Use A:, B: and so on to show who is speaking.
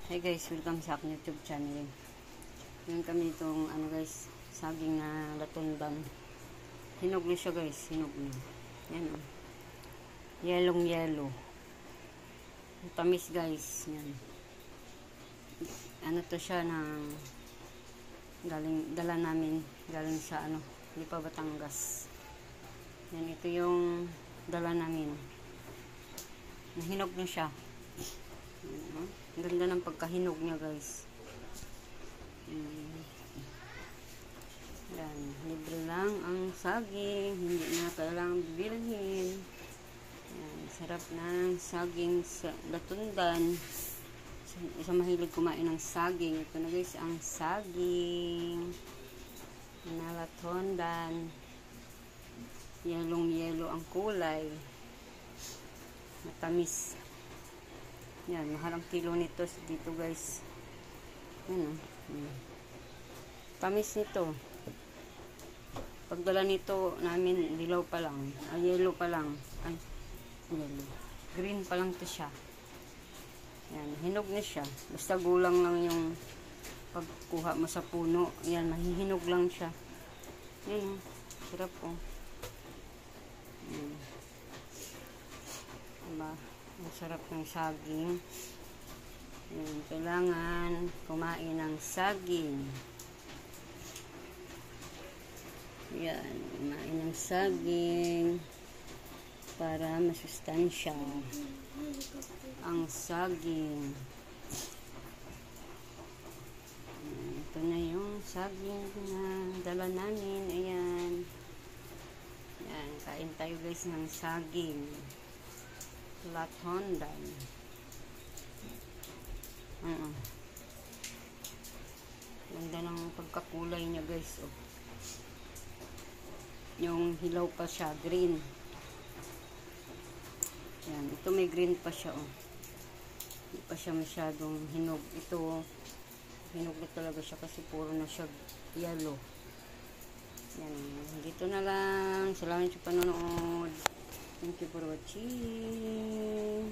A: Hey guys, welcome sa aking YouTube channel. Ngayon kami itong guys, saging na latundang. Hinog na siya guys, hinog na. Yan o. Yellow yellow. Tamis guys. Yan. Ano to siya ng dala namin galing sa Lipa, Batangas. Yan, ito yung dala namin. Hinog na siya. Ang ganda ng pagkahinog niya guys. Yan, libre lang ang saging, hindi na kailangang bibilhin. Yan, sarap ng saging sa latundan. Isa mahilig kumain ng saging. Ito na guys ang saging na latundan. Yellow ang kulay. Matamis. Yan, mahal ang kilo nito dito guys. Yan o. Tamis nito. Pagdala nito namin, dilaw pa lang. Yellow pa lang. Yellow. Green pa lang to siya. Yan, hinog na siya. Basta gulang lang yung pagkuha mo sa puno. Yan, mahihinog lang siya. Yan o. Sarap o. Diba? Ang sarap ng saging. Yan, kailangan kumain ng saging. Yan, kumain ng saging para masustansya ang saging. Yan, ito na yung saging na dala namin. Ayan. Yan, kain tayo guys ng saging. Latundan. Ganda ng pagkakulay niya guys. Oh. Yung hilaw pa siya, green. Yan, ito may green pa siya. Oh. Hindi pa siya masyadong hinog. Ito, hinog na talaga siya kasi puro na siya yellow. Yan, dito na lang. Salamat sa panonood. Thank you for watching.